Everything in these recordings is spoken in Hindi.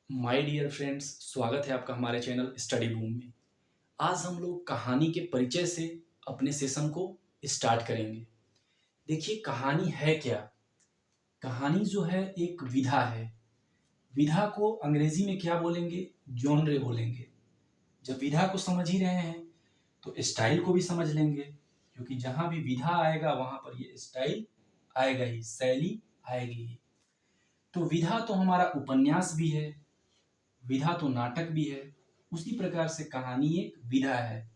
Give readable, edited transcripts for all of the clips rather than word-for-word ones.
माय डियर फ्रेंड्स, स्वागत है आपका हमारे चैनल स्टडी बूम में। आज हम लोग कहानी के परिचय से अपने सेशन को स्टार्ट करेंगे। देखिए, कहानी है क्या? कहानी जो है एक विधा है। विधा को अंग्रेजी में क्या बोलेंगे? जॉनरे बोलेंगे। जब विधा को समझ ही रहे हैं तो स्टाइल को भी समझ लेंगे, क्योंकि जहां भी विधा आएगा वहां पर ये स्टाइल आएगा ही, शैली आएगी ही। तो विधा तो हमारा उपन्यास भी है, विधा तो नाटक भी है, उसी प्रकार से कहानी एक विधा है।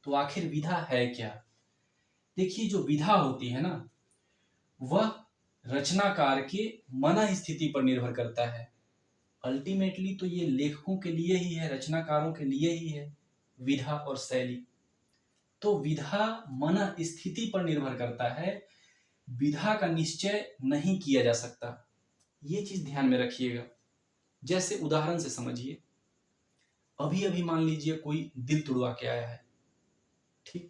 तो आखिर विधा है क्या? देखिए, जो विधा होती है ना, वह रचनाकार के मन स्थिति पर निर्भर करता है। अल्टीमेटली तो ये लेखकों के लिए ही है, रचनाकारों के लिए ही है विधा और शैली। तो विधा मन स्थिति पर निर्भर करता है, विधा का निश्चय नहीं किया जा सकता। ये चीज ध्यान में रखिएगा। जैसे उदाहरण से समझिए, अभी अभी मान लीजिए कोई दिल तुड़वा के आया है, ठीक,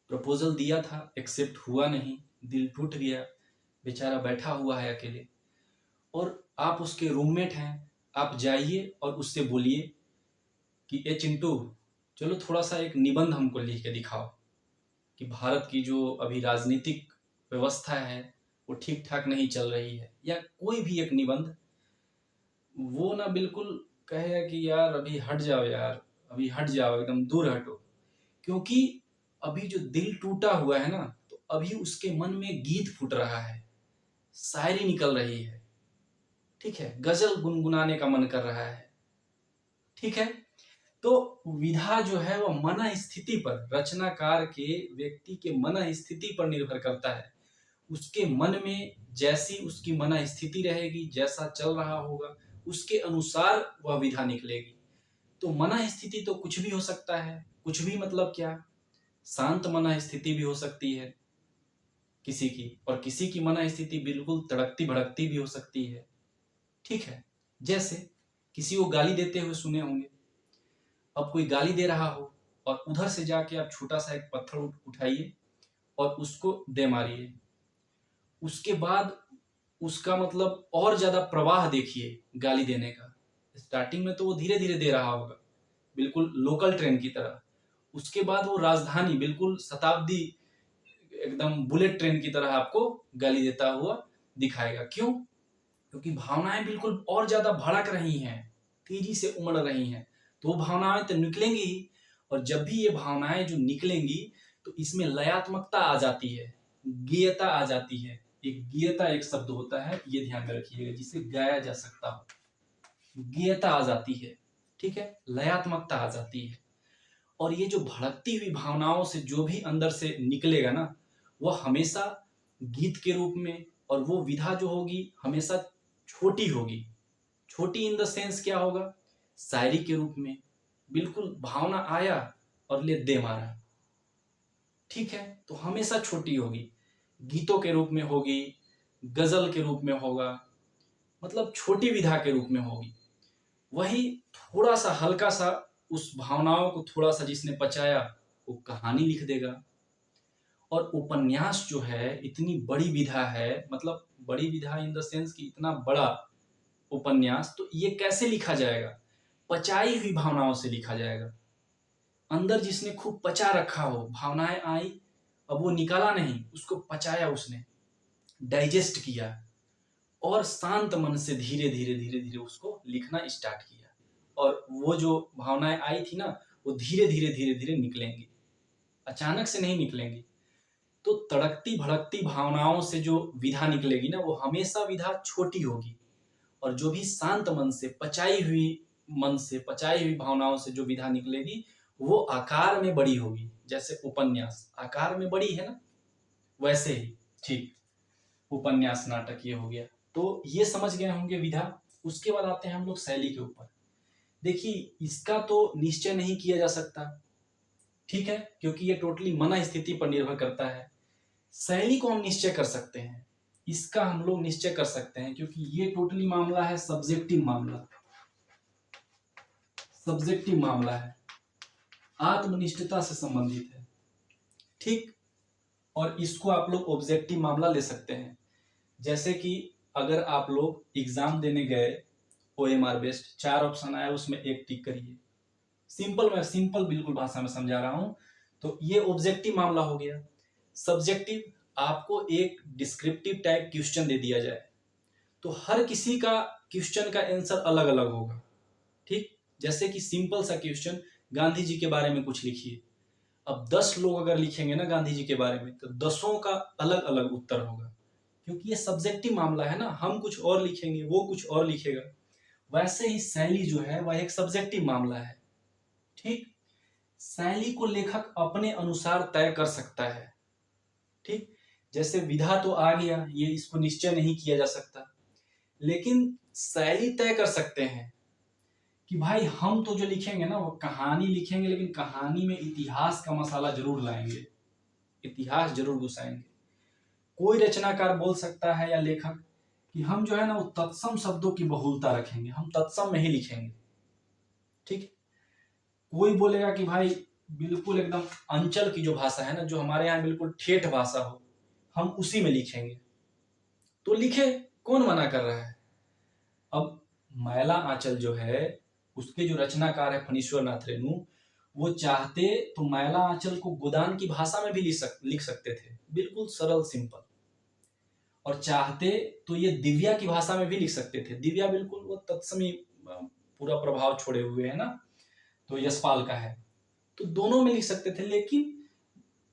प्रपोजल दिया था, एक्सेप्ट हुआ नहीं, दिल टूट गया, बेचारा बैठा हुआ है अकेले, और आप उसके रूममेट हैं। आप जाइए और उससे बोलिए कि ए चिंटू, चलो थोड़ा सा एक निबंध हमको लिख के दिखाओ कि भारत की जो अभी राजनीतिक व्यवस्था है वो ठीक ठाक नहीं चल रही है, या कोई भी एक निबंध। वो ना बिल्कुल कहेगा कि यार अभी हट जाओ, यार अभी हट जाओ, एकदम दूर हटो। क्योंकि अभी जो दिल टूटा हुआ है ना, तो अभी उसके मन में गीत फूट रहा है, शायरी निकल रही है, ठीक है, गजल गुनगुनाने का मन कर रहा है, ठीक है। तो विधा जो है वह मन स्थिति पर, रचनाकार के व्यक्ति के मन स्थिति पर निर्भर करता है। उसके मन में जैसी उसकी मन स्थिति रहेगी, जैसा चल रहा होगा, उसके अनुसार वह विधा निकलेगी। तो मन स्थिति तो कुछ भी हो सकता है। कुछ भी मतलब क्या? शांत मन स्थिति भी हो सकती है किसी की, और किसी की मन स्थिति बिल्कुल तड़कती भड़कती भी हो सकती है, ठीक है। जैसे किसी को गाली देते हुए सुने होंगे। अब कोई गाली दे रहा हो और उधर से जाके आप छोटा सा एक पत्थर उठाइए और उसको दे मारिए। उसके बाद उसका मतलब और ज्यादा प्रवाह देखिए गाली देने का। स्टार्टिंग में तो वो धीरे धीरे दे रहा होगा, बिल्कुल लोकल ट्रेन की तरह। उसके बाद वो राजधानी, बिल्कुल शताब्दी, एकदम बुलेट ट्रेन की तरह आपको गाली देता हुआ दिखाएगा। क्यों? क्योंकि भावनाएं बिल्कुल और ज्यादा भड़क रही हैं, तेजी से उमड़ रही हैं। तो वो भावनाएं तो निकलेंगी ही, और जब भी ये भावनाएं जो निकलेंगी तो इसमें लयात्मकता आ जाती है, गेयता आ जाती है। एक गेयता एक शब्द होता है, ये ध्यान में रखिएगा, जिसे गाया जा सकता हो। गेयता आ जाती है, ठीक है, लयात्मकता आ जाती है। और ये जो भड़कती हुई भावनाओं से जो भी अंदर से निकलेगा ना, वह हमेशा गीत के रूप में, और वो विधा जो होगी हमेशा छोटी होगी। छोटी इन द सेंस क्या होगा? शायरी के रूप में, बिल्कुल भावना आया और ले दे मारा, ठीक है। तो हमेशा छोटी होगी, गीतों के रूप में होगी, गजल के रूप में होगा, मतलब छोटी विधा के रूप में होगी। वही थोड़ा सा हल्का सा उस भावनाओं को थोड़ा सा जिसने पचाया वो कहानी लिख देगा। और उपन्यास जो है इतनी बड़ी विधा है, मतलब बड़ी विधा इन द सेंस कि इतना बड़ा उपन्यास, तो ये कैसे लिखा जाएगा? पचाई हुई भावनाओं से लिखा जाएगा। अंदर जिसने खूब पचा रखा हो, भावनाएं आई, अब वो निकाला नहीं, उसको पचाया, उसने डाइजेस्ट किया, और शांत मन से धीरे धीरे धीरे धीरे उसको लिखना स्टार्ट किया। और वो जो भावनाएं आई थी ना, वो धीरे धीरे धीरे धीरे निकलेंगी, अचानक से नहीं निकलेंगी। तो तड़कती भड़कती भावनाओं से जो विधा निकलेगी ना, वो हमेशा विधा छोटी होगी। और जो भी शांत मन से पचाई हुई, मन से पचाई हुई भावनाओं से जो विधा निकलेगी, वो आकार में बड़ी होगी। जैसे उपन्यास आकार में बड़ी है ना, वैसे ही ठीक उपन्यास नाटक ये हो गया। तो ये समझ गए होंगे विधा। उसके बाद आते हैं हम लोग शैली के ऊपर। देखिए, इसका तो निश्चय नहीं किया जा सकता, ठीक है, क्योंकि ये टोटली मन स्थिति पर निर्भर करता है। शैली को हम निश्चय कर सकते हैं, इसका हम लोग निश्चय कर सकते हैं, क्योंकि ये टोटली मामला है सब्जेक्टिव मामला, सब्जेक्टिव मामला है, आत्मनिष्ठता से संबंधित है, ठीक। और इसको आप लोग ऑब्जेक्टिव मामला ले सकते हैं। जैसे कि अगर आप लोग एग्जाम देने गए OMR बेस्ड। 4 ऑप्शन आया, उसमें एक टिक करिए। मैं सिंपल बिल्कुल भाषा में समझा रहा हूं। तो ये ऑब्जेक्टिव मामला हो गया। सब्जेक्टिव, आपको एक डिस्क्रिप्टिव टाइप क्वेश्चन दे दिया जाए तो हर किसी का क्वेश्चन का आंसर अलग अलग होगा। ठीक, जैसे कि सिंपल सा क्वेश्चन, गांधी जी के बारे में कुछ लिखिए। अब 10 लोग अगर लिखेंगे ना गांधी जी के बारे में, तो 10 का अलग अलग उत्तर होगा, क्योंकि ये सब्जेक्टिव मामला है ना। हम कुछ और लिखेंगे, वो कुछ और लिखेगा। वैसे ही शैली जो है वह एक सब्जेक्टिव मामला है। ठीक, शैली को लेखक अपने अनुसार तय कर सकता है। ठीक, जैसे विधा तो आ गया, ये इसको निश्चय नहीं किया जा सकता, लेकिन शैली तय कर सकते हैं कि भाई हम तो जो लिखेंगे ना वो कहानी लिखेंगे, लेकिन कहानी में इतिहास का मसाला जरूर लाएंगे, इतिहास जरूर घुसाएंगे। कोई रचनाकार बोल सकता है या लेखक कि हम जो है ना वो तत्सम शब्दों की बहुलता रखेंगे, हम तत्सम में ही लिखेंगे। ठीक, कोई बोलेगा कि भाई बिल्कुल एकदम अंचल की जो भाषा है ना, जो हमारे यहाँ बिल्कुल ठेठ भाषा हो, हम उसी में लिखेंगे। तो लिखे, कौन मना कर रहा है। अब मैला आंचल जो है, उसके जो रचनाकार है फणीश्वर नाथ रेणु, वो चाहते तो मैला आंचल को गोदान की भाषा में भी लिख सकते थे, बिल्कुल सरल सिंपल। और चाहते तो ये दिव्या की भाषा में भी लिख सकते थे। दिव्या बिल्कुल वो तत्समी पूरा प्रभाव छोड़े हुए है ना, तो यशपाल का है, तो दोनों में लिख सकते थे। लेकिन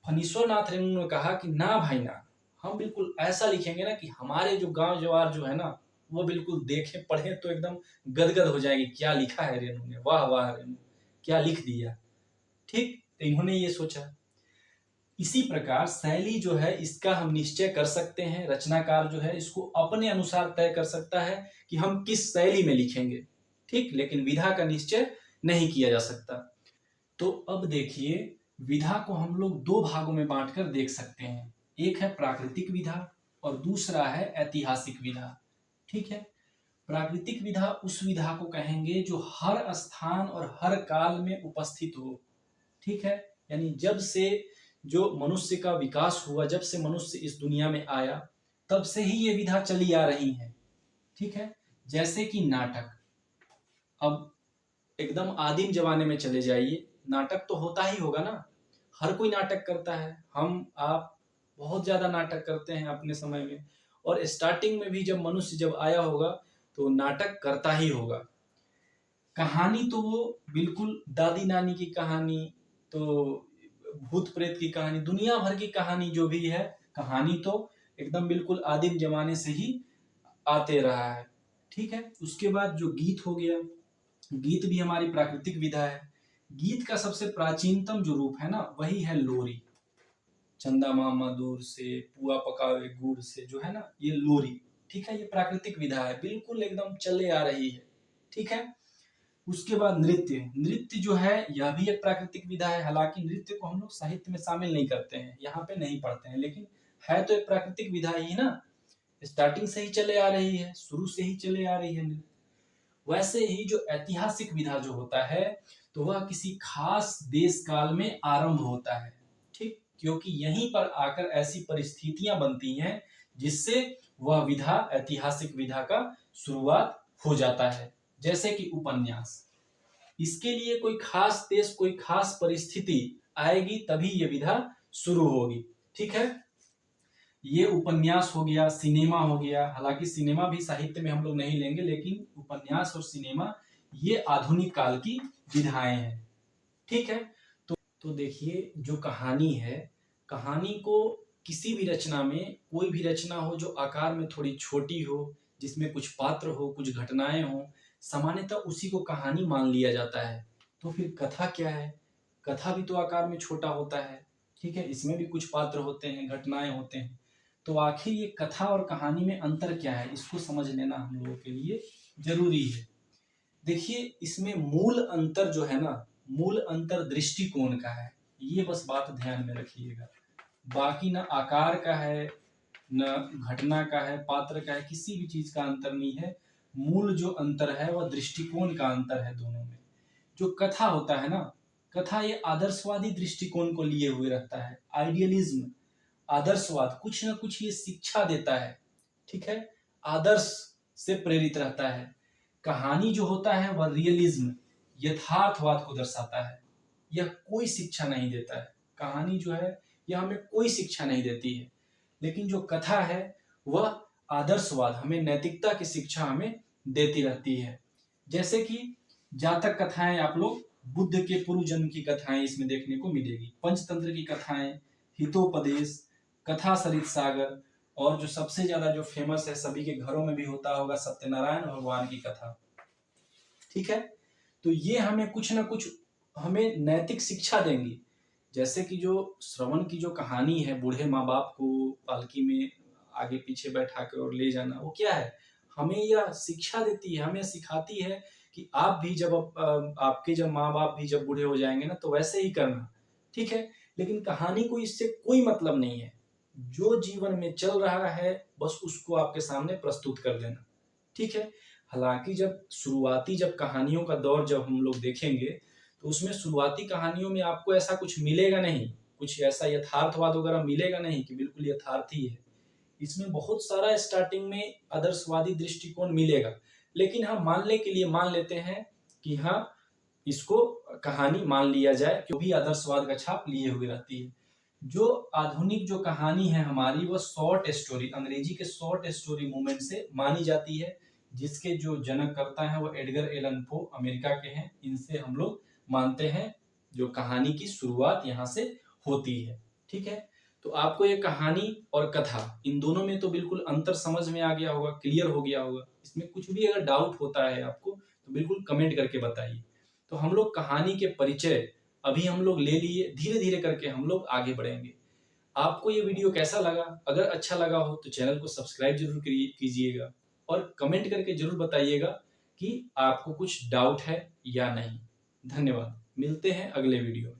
फणीश्वर नाथ रेणु ने कहा कि ना भाई ना, हम बिल्कुल ऐसा लिखेंगे ना कि हमारे जो गांव जवार जो है ना, वो बिल्कुल देखें पढ़े तो एकदम गदगद हो जाएंगे, क्या लिखा है रेणु ने, वाह वाह रेणु, क्या लिख दिया। ठीक, तो इन्होंने ये सोचा। इसी प्रकार शैली जो है इसका हम निश्चय कर सकते हैं, रचनाकार जो है इसको अपने अनुसार तय कर सकता है कि हम किस शैली में लिखेंगे। ठीक, लेकिन विधा का निश्चय नहीं किया जा सकता। तो अब देखिए, विधा को हम लोग दो भागों में बांटकर देख सकते हैं। एक है प्राकृतिक विधा और दूसरा है ऐतिहासिक विधा। ठीक है, प्राकृतिक विधा उस विधा को कहेंगे जो हर स्थान और हर काल में उपस्थित हो। ठीक है, यानी जब से जो मनुष्य का विकास हुआ, जब से मनुष्य इस दुनिया में आया, तब से ही ये विधा चली आ रही है। ठीक है, जैसे कि नाटक। अब एकदम आदिम जमाने में चले जाइए, नाटक तो होता ही होगा ना, हर कोई नाटक करता है। हम आप बहुत ज्यादा नाटक करते हैं अपने समय में, और स्टार्टिंग में भी जब मनुष्य जब आया होगा तो नाटक करता ही होगा। कहानी तो वो बिल्कुल दादी नानी की कहानी, तो भूत प्रेत की कहानी, दुनिया भर की कहानी जो भी है, कहानी तो एकदम बिल्कुल आदिम जमाने से ही आते रहा है। ठीक है, उसके बाद जो गीत हो गया, गीत भी हमारी प्राकृतिक विधा है। गीत का सबसे प्राचीनतम जो रूप है ना, वही है लोरी। चंदा मामा दूर से, पुआ पकावे गुड़ से, जो है ना ये लोरी। ठीक है, ये प्राकृतिक विधा है, बिल्कुल एकदम चले आ रही है। ठीक है, उसके बाद नृत्य। नृत्य जो है यह भी एक प्राकृतिक विधा है। हालांकि नृत्य को हम लोग साहित्य में शामिल नहीं करते हैं, यहाँ पे नहीं पढ़ते हैं, लेकिन है तो एक प्राकृतिक विधा ही ना, स्टार्टिंग से ही चले आ रही है, शुरू से ही चले आ रही है नृत्य। वैसे ही जो ऐतिहासिक विधा जो होता है, तो वह किसी खास देश काल में आरंभ होता है। ठीक, क्योंकि यहीं पर आकर ऐसी परिस्थितियां बनती हैं जिससे वह विधा, ऐतिहासिक विधा का शुरुआत हो जाता है। जैसे कि उपन्यास, इसके लिए कोई खास देश, कोई खास परिस्थिति आएगी तभी ये विधा शुरू होगी। ठीक है, ये उपन्यास हो गया, सिनेमा हो गया। हालांकि सिनेमा भी साहित्य में हम लोग नहीं लेंगे, लेकिन उपन्यास और सिनेमा ये आधुनिक काल की विधाएं हैं। ठीक है, तो देखिए, जो कहानी है, कहानी को किसी भी रचना में, कोई भी रचना हो जो आकार में थोड़ी छोटी हो, जिसमें कुछ पात्र हो, कुछ घटनाएं हो, सामान्यतः उसी को कहानी मान लिया जाता है। तो फिर कथा क्या है, कथा भी तो आकार में छोटा होता है। ठीक है, इसमें भी कुछ पात्र होते हैं, घटनाएं होते हैं। तो आखिर ये कथा और कहानी में अंतर क्या है, इसको समझ लेना हम लोगों के लिए जरूरी है। देखिए, इसमें मूल अंतर जो है ना, मूल अंतर दृष्टिकोण का है। ये बस बात ध्यान में रखिएगा। बाकी ना आकार का है, न घटना का है, पात्र का है, किसी भी चीज का अंतर नहीं है। मूल जो अंतर है वह दृष्टिकोण का अंतर है दोनों में। जो कथा होता है ना, कथा ये आदर्शवादी दृष्टिकोण को लिए हुए रहता है। आइडियलिज्म, आदर्शवाद, कुछ ना कुछ ये शिक्षा देता है। ठीक है, आदर्श से प्रेरित रहता है। कहानी जो होता है वह रियलिज्म, यथार्थवाद को दर्शाता है। यह कोई शिक्षा नहीं देता है। कहानी जो है यह हमें कोई शिक्षा नहीं देती है, लेकिन जो कथा है वह आदर्शवाद, हमें नैतिकता की शिक्षा हमें देती रहती है। जैसे कि जातक कथाएं, आप लोग बुद्ध के पूर्व जन्म की कथाएं इसमें देखने को मिलेगी, पंचतंत्र की कथाएं, हितोपदेश, कथा सरित सागर, और जो सबसे ज्यादा जो फेमस है, सभी के घरों में भी होता होगा, सत्यनारायण भगवान की कथा। ठीक है, तो ये हमें कुछ ना कुछ हमें नैतिक शिक्षा देंगी। जैसे कि जो श्रवण की जो कहानी है, बूढ़े माँ बाप को पालकी में आगे पीछे बैठा कर और ले जाना, वो क्या है, हमें यह शिक्षा देती है, हमें सिखाती है कि आप भी जब आपके जब माँ बाप भी जब बूढ़े हो जाएंगे ना, तो वैसे ही करना। ठीक है, लेकिन कहानी को इससे कोई मतलब नहीं है। जो जीवन में चल रहा है बस उसको आपके सामने प्रस्तुत कर देना। ठीक है, हालांकि जब कहानियों का दौर जब हम लोग देखेंगे, तो उसमें शुरुआती कहानियों में आपको ऐसा कुछ मिलेगा नहीं, कुछ ऐसा यथार्थवाद वगैरह मिलेगा नहीं कि बिल्कुल यथार्थी है। इसमें बहुत सारा स्टार्टिंग में आदर्शवादी दृष्टिकोण मिलेगा, लेकिन हम मानने के लिए मान लेते हैं कि हाँ, इसको कहानी मान लिया जाए, क्योंकि आदर्शवाद का छाप लिए हुए रहती है। जो आधुनिक जो कहानी है हमारी, वो शॉर्ट स्टोरी, अंग्रेजी के शॉर्ट स्टोरी मूवमेंट से मानी जाती है, जिसके जो जनक करता है वो एडगर एलन पो अमेरिका के हैं। इनसे हम लोग मानते हैं जो कहानी की शुरुआत यहाँ से होती है। ठीक है, तो आपको ये कहानी और कथा, इन दोनों में तो बिल्कुल अंतर समझ में आ गया होगा, क्लियर हो गया होगा। इसमें कुछ भी अगर डाउट होता है आपको तो बिल्कुल कमेंट करके बताइए। तो हम लोग कहानी के परिचय अभी हम लोग ले लिए, धीरे धीरे करके हम लोग आगे बढ़ेंगे। आपको ये वीडियो कैसा लगा? अगर अच्छा लगा हो तो चैनल को सब्सक्राइब जरूर कीजिएगा, और कमेंट करके जरूर बताइएगा कि आपको कुछ डाउट है या नहीं। धन्यवाद, मिलते हैं अगले वीडियो में।